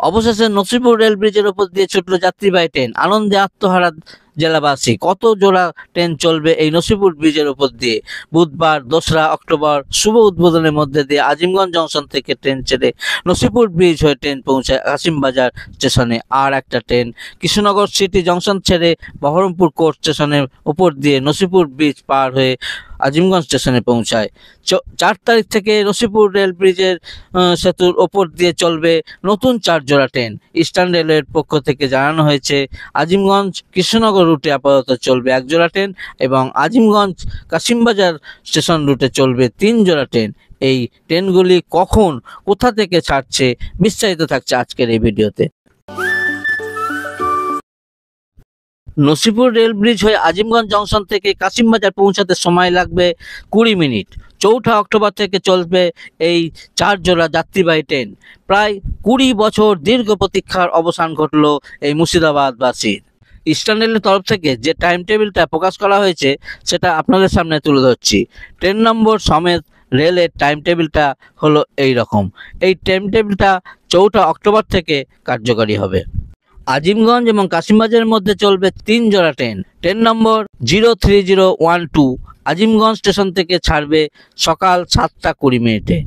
অবশেষে নসিপুর রেল ব্রিজের উপর দিয়ে ছুটল যাত্রীবাহী ট্রেন। আনন্দে আত্মহারা জেলাবাসী। কত জোড়া ট্রেন চলবে এই নসিপুর ব্রিজের উপর দিয়ে? বুধবার 2রা অক্টোবর শুভ উদ্বোধনের মধ্যে দিয়ে আজিমগঞ্জ জংশন থেকে ট্রেন ছেড়ে নসিপুর ব্রিজ হয়ে ট্রেন পৌঁছায় কাশিমবাজার স্টেশনে। আর একটা ট্রেন কৃষ্ণনগর সিটি জংশন ছেড়ে বহরমপুর কোর্ট স্টেশনের উপর দিয়ে নসিপুর ব্রিজ পার হয়ে আজিমগঞ্জ স্টেশনে পৌঁছায়। 4 তারিখ থেকে নসিপুর রেল ব্রিজের সেতুর ওপর দিয়ে চলবে নতুন 4 জোড়া ট্রেন। ইস্টার্ন রেলওয়ের পক্ষ থেকে জানানো হয়েছে, আজিমগঞ্জ কৃষ্ণনগর রুটে আপাতত চলবে 1 জোড়া ট্রেন এবং আজিমগঞ্জ কাশিমবাজার স্টেশন রুটে চলবে 3 জোড়া ট্রেন। এই ট্রেনগুলি কখন কোথা থেকে ছাড়ছে বিস্তারিত থাকছে আজকের এই ভিডিওতে। নসিপুর রেল ব্রিজ হয়ে আজিমগঞ্জ জংশন থেকে কাশিমবাজার পৌঁছাতে সময় লাগবে 20 মিনিট। 4 অক্টোবর থেকে চলবে এই 4 জোড়া যাত্রীবাহী ট্রেন। প্রায় 20 বছর দীর্ঘ প্রতীক্ষার অবসান ঘটল এই মুর্শিদাবাদবাসীর। ইস্টার্ন রেলের তরফ থেকে যে টাইম টেবিলটা প্রকাশ করা হয়েছে সেটা আপনাদের সামনে তুলে ধরছি। ট্রেন নম্বর সমেত রেলের টাইম টেবিলটা হলো এই রকম। এই টাইম টেবিলটা 4 অক্টোবর থেকে কার্যকরী হবে। আজিমগঞ্জ এবং কাশিমবাজারের মধ্যে চলবে 3 জোড়া ট্রেন। ট্রেন নম্বর 03012 আজিমগঞ্জ স্টেশন থেকে ছাড়বে সকাল 7টা 20 মিনিটে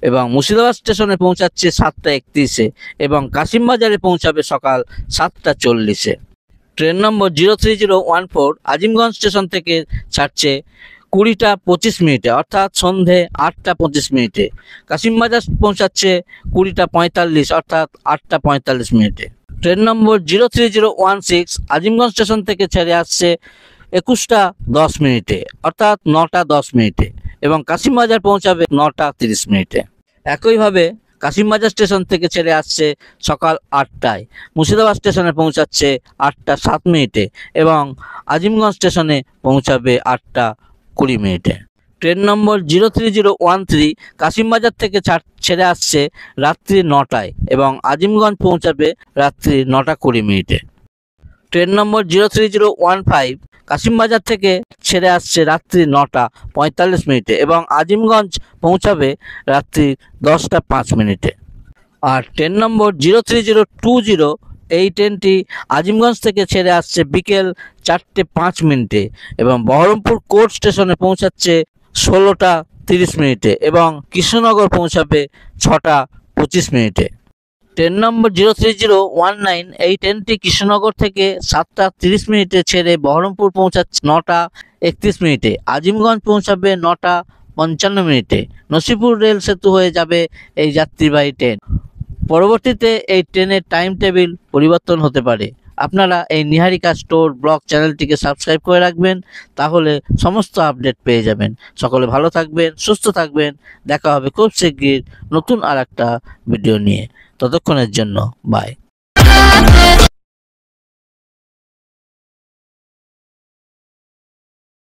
এবং মুর্শিদাবাদ স্টেশনে পৌঁছাচ্ছে 7টা 31-এ এবং কাশিমবাজারে পৌঁছাবে সকাল 7টা 40-এ। ট্রেন নম্বর 03014 আজিমগঞ্জ স্টেশন থেকে ছাড়ছে 20টা 25 মিনিটে অর্থাৎ সন্ধে 8টা 25 মিনিটে। কাশিমবাজার পৌঁছাচ্ছে 20টা 45 অর্থাৎ 8টা 45 মিনিটে। ট্রেন নম্বর 03016 আজিমগঞ্জ স্টেশন থেকে ছেড়ে আসছে 21টা 10 মিনিটে অর্থাৎ 9টা 10 মিনিটে এবং কাশিমবাজার পৌঁছাবে 9টা 30 মিনিটে। একইভাবে কাশিমবাজার স্টেশন থেকে ছেড়ে আসছে সকাল 8টায়, মুর্শিদাবাদ স্টেশনে পৌঁছাচ্ছে 8টা 7 মিনিটে এবং আজিমগঞ্জ স্টেশনে পৌঁছাবে 8টা 20 মিনিটে। ট্রেন নম্বর 03013 কাশিমবাজার থেকে ছেড়ে আসছে রাত্রি 9টায় এবং আজিমগঞ্জ পৌঁছাবে রাত্রি 9টা 20 মিনিটে। ট্রেন নম্বর 03015 কাশিমবাজার থেকে ছেড়ে আসছে রাত্রি 9টা 45 মিনিটে এবং আজিমগঞ্জ পৌঁছাবে রাত্রি 10টা 5 মিনিটে। আর ট্রেন নম্বর 03020 এই ট্রেনটি আজিমগঞ্জ থেকে ছেড়ে আসছে বিকেল 4টে 5 মিনিটে এবং বহরমপুর কোর্ট স্টেশনে পৌঁছাচ্ছে 16টা 30 মিনিটে এবং কৃষ্ণনগর পৌঁছাবে 6টা 25 মিনিটে। ট্রেন নম্বর 03019 এই ট্রেনটি কৃষ্ণনগর থেকে 7টা 30 মিনিটে ছেড়ে বহরমপুর পৌঁছাচ্ছে 9টা 31 মিনিটে। আজিমগঞ্জ পৌঁছাবে 9টা 55 মিনিটে। নসিপুর রেল সেতু হয়ে যাবে এই যাত্রীবাহী ট্রেন। পরবর্তীতে এই ট্রেনের টাইম টেবিল পরিবর্তন হতে পারে। আপনারা এই নিহারিকা স্টোর ব্লগ চ্যানেলটিকে সাবস্ক্রাইব করে রাখবেন, তাহলে সমস্ত আপডেট পেয়ে যাবেন। সকলে ভালো থাকবেন, সুস্থ থাকবেন। দেখা হবে খুব শিগগির নতুন আর একটা ভিডিও নিয়ে। ততক্ষণের জন্য বাই।